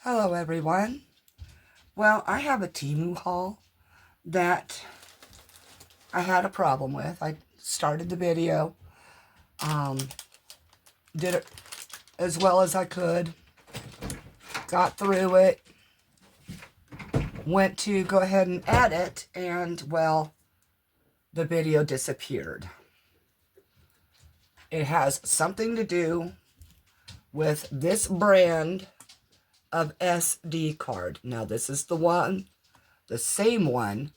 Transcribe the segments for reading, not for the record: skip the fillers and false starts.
Hello everyone. Well, I have a Temu haul that I had a problem with. I started the video, did it as well as I could, got through it, went to go ahead and edit, and well, the video disappeared. It has something to do with this brand of SD card. Now this is the same one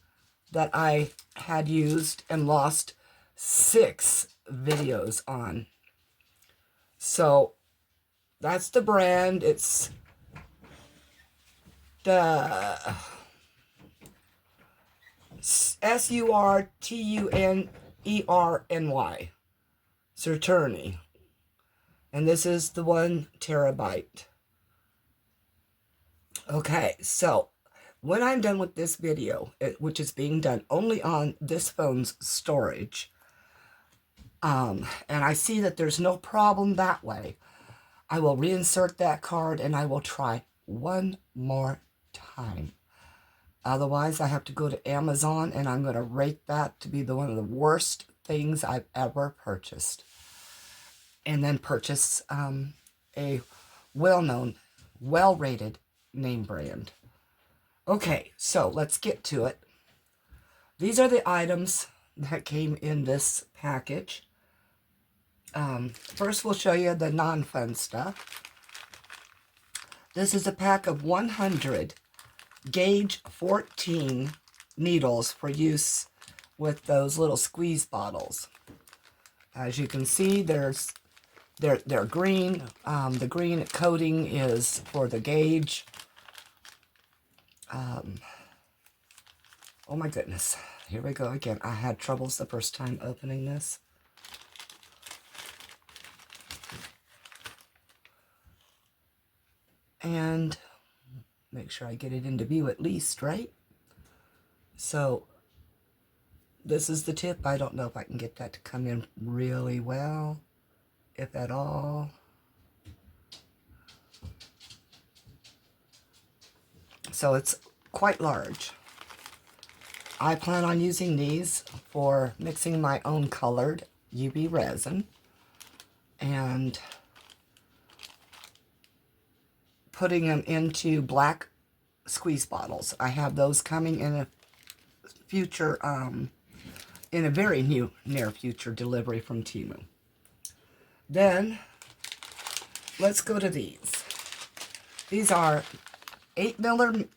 that I had used and lost 6 videos on. So that's the brand. It's the Surtunerny. Surtunerny. And this is the 1 terabyte. Okay, so when I'm done with this video, which is being done only on this phone's storage, and I see that there's no problem that way, I will reinsert that card and I will try one more time. Otherwise, I have to go to Amazon and I'm going to rate that to be one of the worst things I've ever purchased. And then purchase a well-known, well-rated name brand. Okay, so let's get to it. These are the items that came in this package. First, we'll show you the non-fun stuff. This is a pack of 100 gauge 14 needles for use with those little squeeze bottles. As you can see, they're green. The green coating is for the gauge. Oh my goodness. Here we go again. I had troubles the first time opening this. And make sure I get it into view at least, right? So this is the tip. I don't know if I can get that to come in really well, if at all. So it's quite large. I plan on using these for mixing my own colored UV resin and putting them into black squeeze bottles. I have those coming in a future, in a very near future delivery from Temu. Then let's go to these. These are 8 millimeter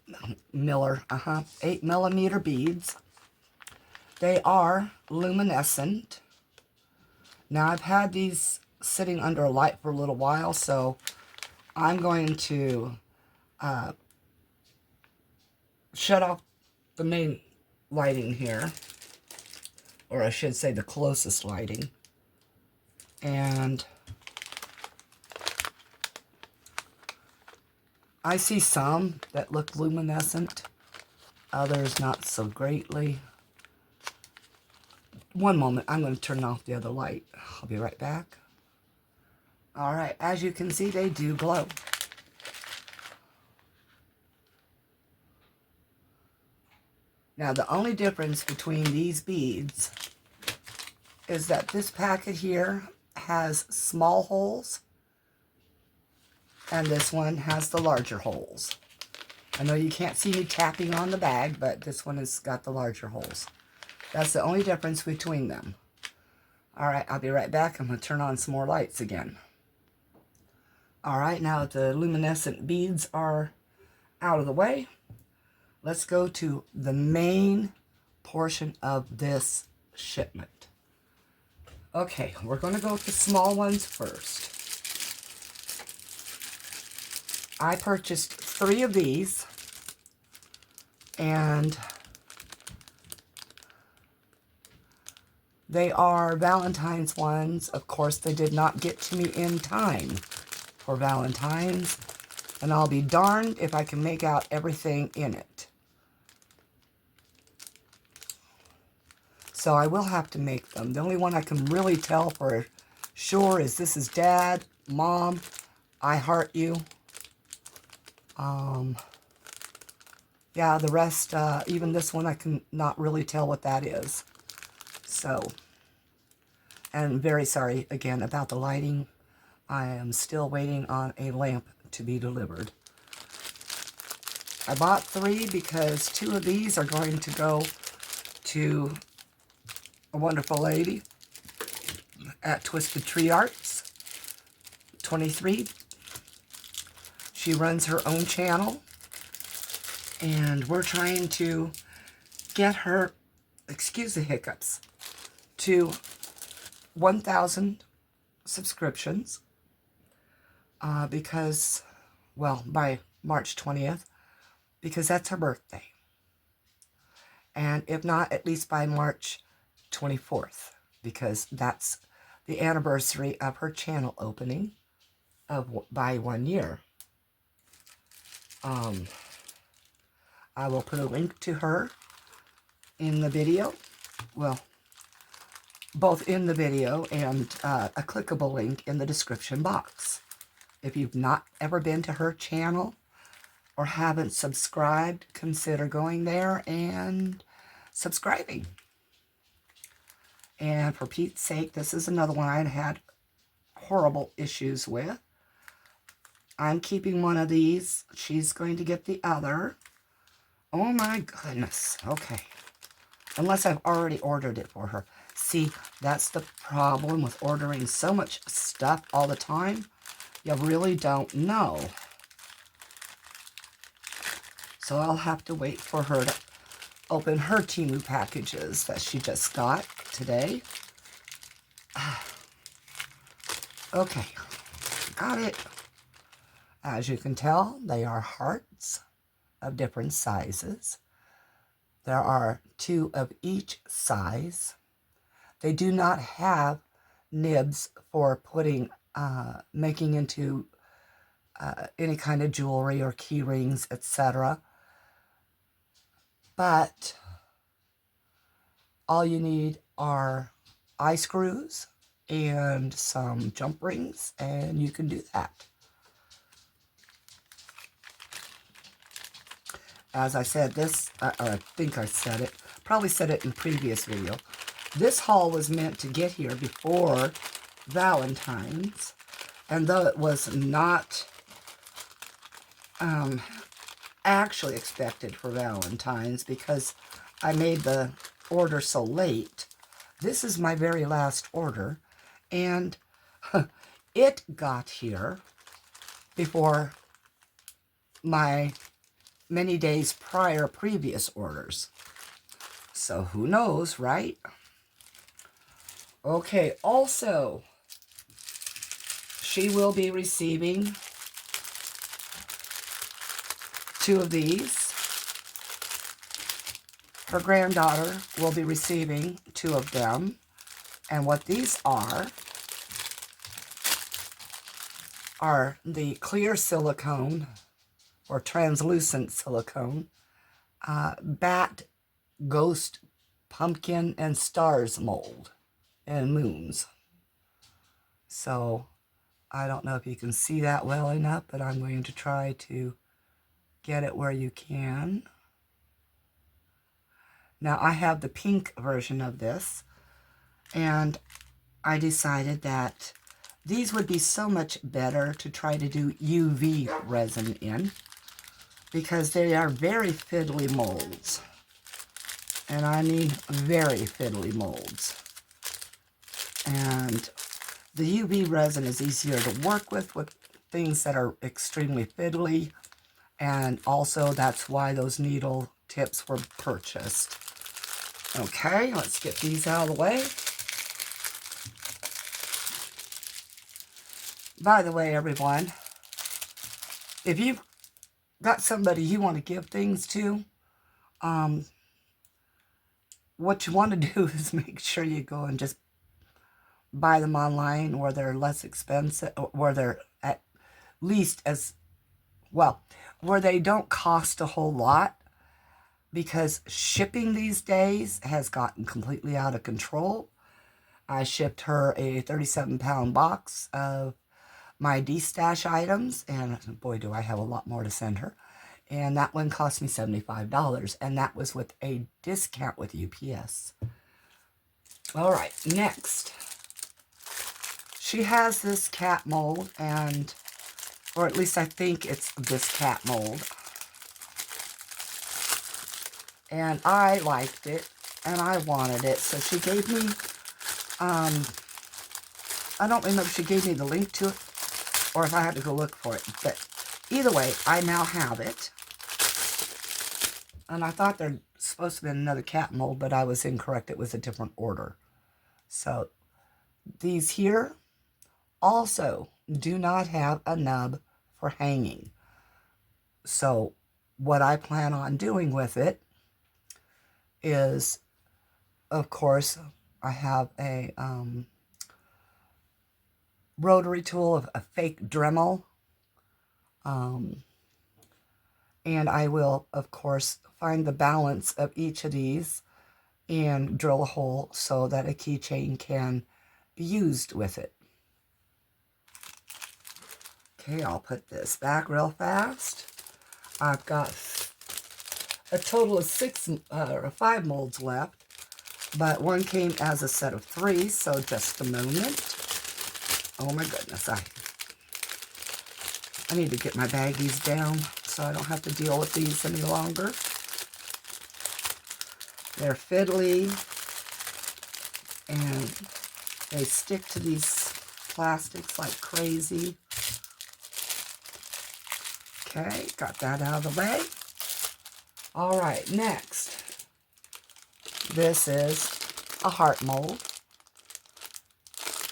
beads. They are luminescent. Now I've had these sitting under a light for a little while, so I'm going to shut off the main lighting here, or I should say the closest lighting, and I see some that look luminescent, others not so greatly. One moment, I'm going to turn off the other light. I'll be right back. Alright, as you can see, they do glow. Now, the only difference between these beads is that this packet here has small holes, and this one has the larger holes. I know you can't see me tapping on the bag, but this one has got the larger holes. That's the only difference between them. Alright, I'll be right back. I'm going to turn on some more lights again. Alright, now that the luminescent beads are out of the way, let's go to the main portion of this shipment. Okay, we're going to go with the small ones first. I purchased 3 of these, and they are Valentine's ones. Of course, they did not get to me in time for Valentine's, and I'll be darned if I can make out everything in it. So I will have to make them. The only one I can really tell for sure is this is Dad, Mom, I heart you. Yeah, the rest, even this one, I can not really tell what that is. So, and very sorry again about the lighting. I am still waiting on a lamp to be delivered. I bought 3 because 2 of these are going to go to a wonderful lady at Twisted Tree Arts, 23. She runs her own channel, and we're trying to get her, excuse the hiccups, to 1,000 subscriptions because, well, by March 20th, because that's her birthday. And if not, at least by March 24th, because that's the anniversary of her channel opening by 1 year. I will put a link to her in the video. Well, both in the video and a clickable link in the description box. If you've not ever been to her channel or haven't subscribed, consider going there and subscribing. And for Pete's sake, this is another one I had horrible issues with. I'm keeping one of these. She's going to get the other. Oh my goodness. Okay. Unless I've already ordered it for her. See, that's the problem with ordering so much stuff all the time. You really don't know. So I'll have to wait for her to open her Temu packages that she just got today. Okay, got it. As you can tell, they are hearts of different sizes. There are 2 of each size. They do not have nibs for putting, making into any kind of jewelry or key rings, etc. But all you need are eye screws and some jump rings, and you can do that. As I said, this, I think I said it, probably said it in previous video. This haul was meant to get here before Valentine's, and though it was not actually expected for Valentine's because I made the order so late, this is my very last order, and it got here before my many days prior previous orders. So who knows, right? Okay, also, she will be receiving 2 of these. Her granddaughter will be receiving 2 of them. And what these are the clear silicone or translucent silicone bat, ghost, pumpkin, and stars mold and moons. So I don't know if you can see that well enough, but I'm going to try to get it where you can. Now I have the pink version of this, and I decided that these would be so much better to try to do UV resin in, because they are very fiddly molds. And I mean very fiddly molds. And the UV resin is easier to work with things that are extremely fiddly. And also that's why those needle tips were purchased. Okay, let's get these out of the way. By the way, everyone, if you've got somebody you want to give things to, what you want to do is make sure you go and just buy them online where they're less expensive, where they're at least as, well, where they don't cost a whole lot, because shipping these days has gotten completely out of control. I shipped her a 37-pound box of my D-stash items, and boy, do I have a lot more to send her. And that one cost me $75, and that was with a discount with UPS. All right, next. She has this cat mold, and, or at least I think it's this cat mold. And I liked it, and I wanted it, so she gave me, I don't remember if she gave me the link to it, or if I had to go look for it, but either way, I now have it. And I thought there's supposed to be another cat mold, but I was incorrect. It was a different order. So these here also do not have a nub for hanging. So what I plan on doing with it is, of course, I have a rotary tool, a fake Dremel. And I will, of course, find the balance of each of these and drill a hole so that a keychain can be used with it. Okay, I'll put this back real fast. I've got a total of 5 molds left, but one came as a set of 3, so just a moment. Oh my goodness, I need to get my baggies down so I don't have to deal with these any longer. They're fiddly, and they stick to these plastics like crazy. Okay, got that out of the way. All right, next. This is a heart mold.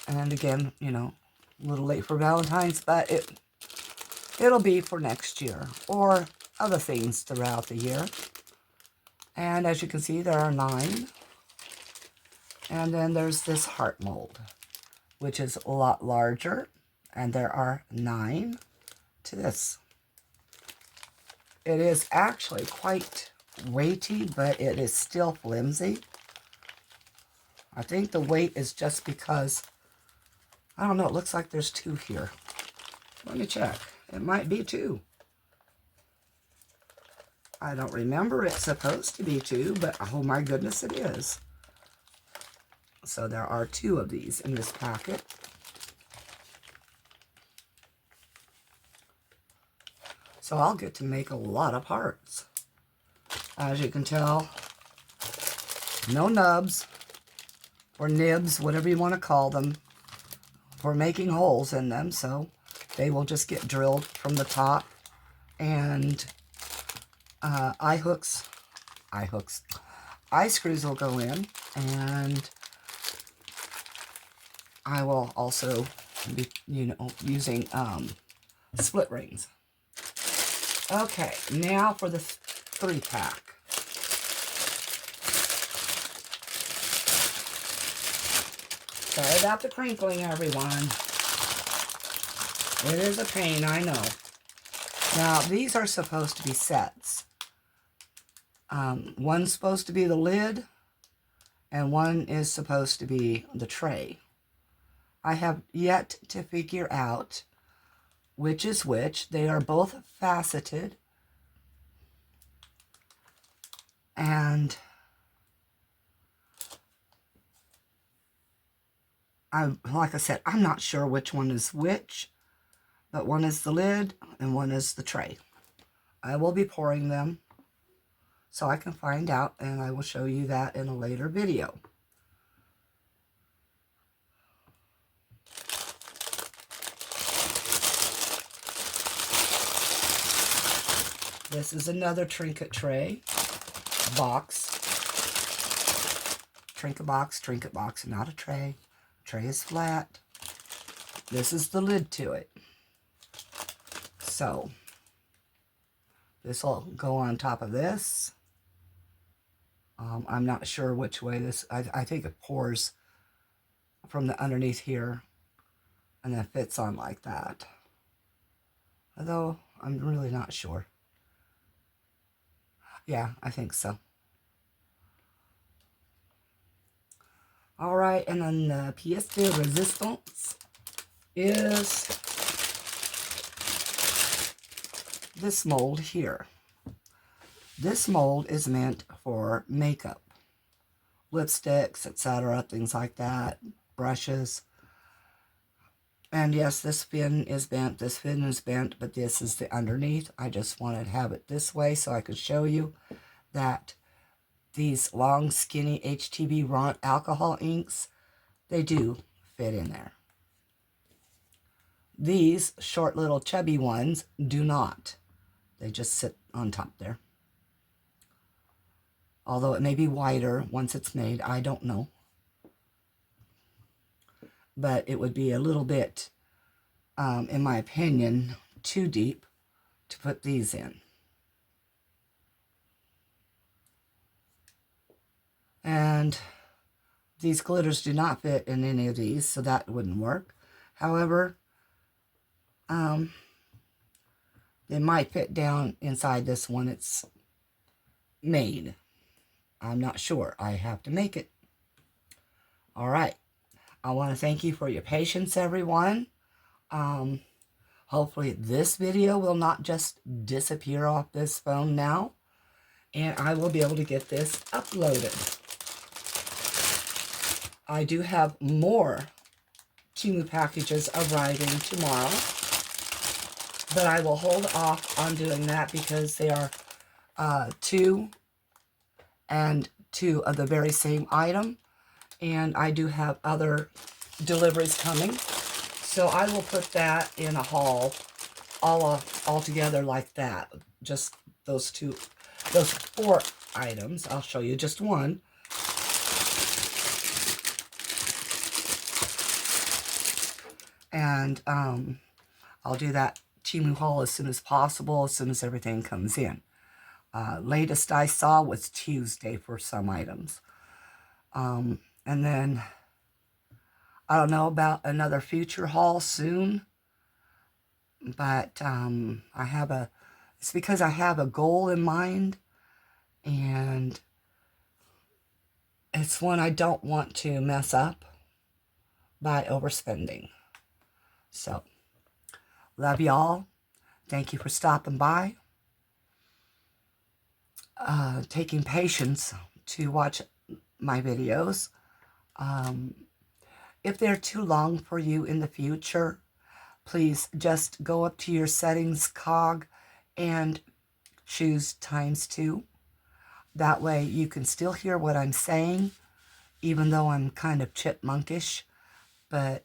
And again, you know, a little late for Valentine's, but it'll be for next year or other things throughout the year. And as you can see, there are 9. And then there's this heart mold, which is a lot larger. And there are 9 to this. It is actually quite weighty, but it is still flimsy. I think the weight is just because, I don't know, it looks like there's 2 here. Let me check. It might be 2. I don't remember it's supposed to be 2, but oh my goodness, it is. So there are 2 of these in this packet. So I'll get to make a lot of parts. As you can tell, no nubs or nibs, whatever you want to call them, for making holes in them. So they will just get drilled from the top, and eye screws will go in, and I will also be, you know, using split rings. Okay, now for the 3-pack. Sorry about the crinkling, everyone. It is a pain, I know. Now, these are supposed to be sets. One's supposed to be the lid, and one is supposed to be the tray. I have yet to figure out which is which. They are both faceted, and like I said, I'm not sure which one is which, but one is the lid and one is the tray. I will be pouring them so I can find out, and I will show you that in a later video. This is another Trinket tray box. Trinket box, not a tray. Tray is flat. This is the lid to it. So this will go on top of this. I'm not sure which way this, I think it pours from the underneath here and then fits on like that. Although I'm really not sure. Yeah, I think so. All right, and then the pièce de résistance is this mold here. This mold is meant for makeup, lipsticks, etc., things like that, brushes. And yes, this fin is bent, this fin is bent, but this is the underneath. I just wanted to have it this way so I could show you that these long, skinny HTV Ront alcohol inks, they do fit in there. These short little chubby ones do not. They just sit on top there. Although it may be wider once it's made, I don't know. But it would be a little bit, in my opinion, too deep to put these in. And these glitters do not fit in any of these, so that wouldn't work. However, they might fit down inside this one it's made. I'm not sure. I have to make it. All right. I want to thank you for your patience, everyone. Hopefully this video will not just disappear off this phone now, and I will be able to get this uploaded. I do have more Temu packages arriving tomorrow, but I will hold off on doing that because they are 2 and 2 of the very same item, and I do have other deliveries coming, so I will put that in a haul all together like that. Just those 4 items. I'll show you just one. And I'll do that Temu haul as soon as possible, as soon as everything comes in. Latest I saw was Tuesday for some items. And then, I don't know about another future haul soon, but it's because I have a goal in mind, and it's one I don't want to mess up by overspending. So, love y'all. Thank you for stopping by. Taking patience to watch my videos. If they're too long for you in the future, please just go up to your settings cog and choose ×2. That way you can still hear what I'm saying, even though I'm kind of chipmunkish, but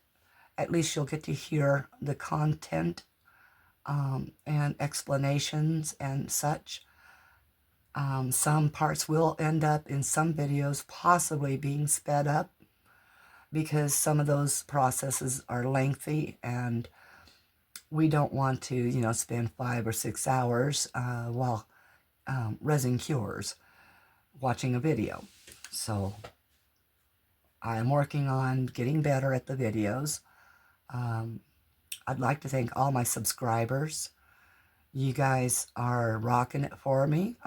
at least you'll get to hear the content and explanations and such. Some parts will end up in some videos possibly being sped up because some of those processes are lengthy and we don't want to, spend 5 or 6 hours while resin cures watching a video. So I'm working on getting better at the videos. I'd like to thank all my subscribers. You guys are rocking it for me.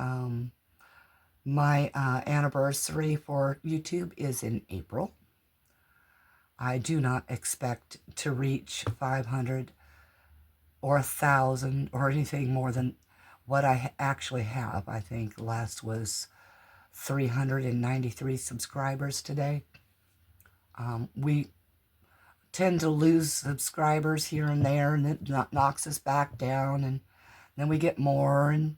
My anniversary for YouTube is in April. I do not expect to reach 500 or 1,000 or anything more than what I actually have. I think last was 393 subscribers today. We tend to lose subscribers here and there, and it knocks us back down, and then we get more, and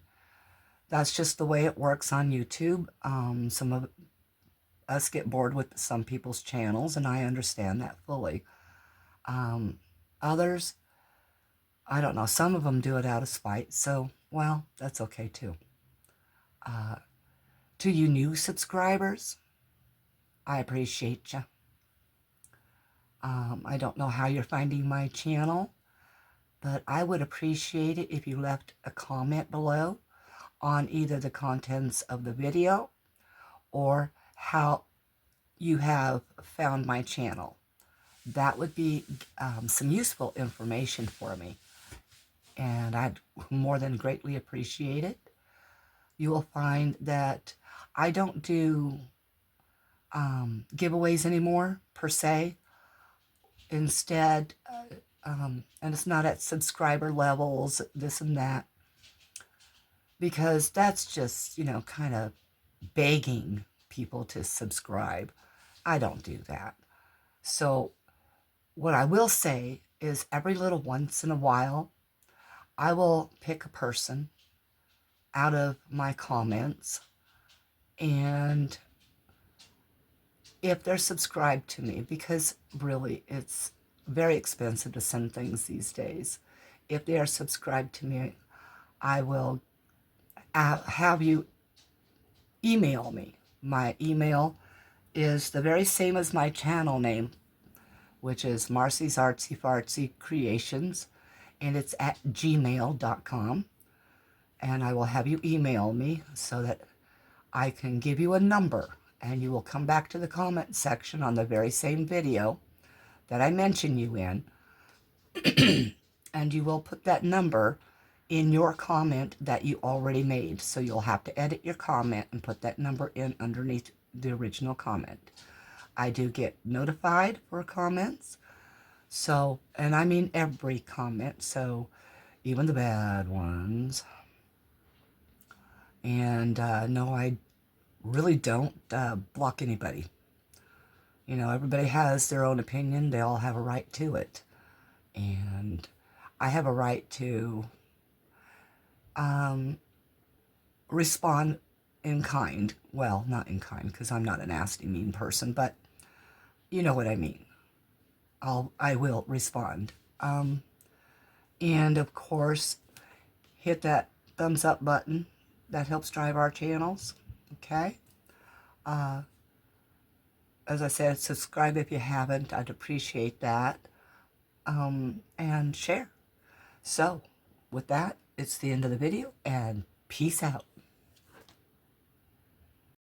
that's just the way it works on YouTube. Some of us get bored with some people's channels, and I understand that fully. Others, I don't know, some of them do it out of spite, so, well, that's okay too. To you new subscribers, I appreciate you. I don't know how you're finding my channel, but I would appreciate it if you left a comment below on either the contents of the video or how you have found my channel. That would be some useful information for me, and I'd more than greatly appreciate it. You will find that I don't do giveaways anymore, per se. Instead, and it's not at subscriber levels, this and that. because that's just, you know, kind of begging people to subscribe. I don't do that. So what I will say is every little once in a while, I will pick a person out of my comments, and if they're subscribed to me, because really it's very expensive to send things these days, if they are subscribed to me, I will have you email me. My email is the very same as my channel name, which is Marcy's Artsy Fartsy Creations, and it's at gmail.com. And I will have you email me so that I can give you a number, and you will come back to the comment section on the very same video that I mention you in, and you will put that number in your comment that you already made. So you'll have to edit your comment and put that number in underneath the original comment. I do get notified for comments. So, and I mean every comment, so even the bad ones. And no, I really don't block anybody. You know, everybody has their own opinion. They all have a right to it. And I have a right to respond in kind. Well, not in kind, because I'm not a nasty, mean person, but you know what I mean. I will respond. And of course, hit that thumbs up button. That helps drive our channels. Okay? As I said, subscribe if you haven't. I'd appreciate that. And share. So, with that, it's the end of the video, and peace out.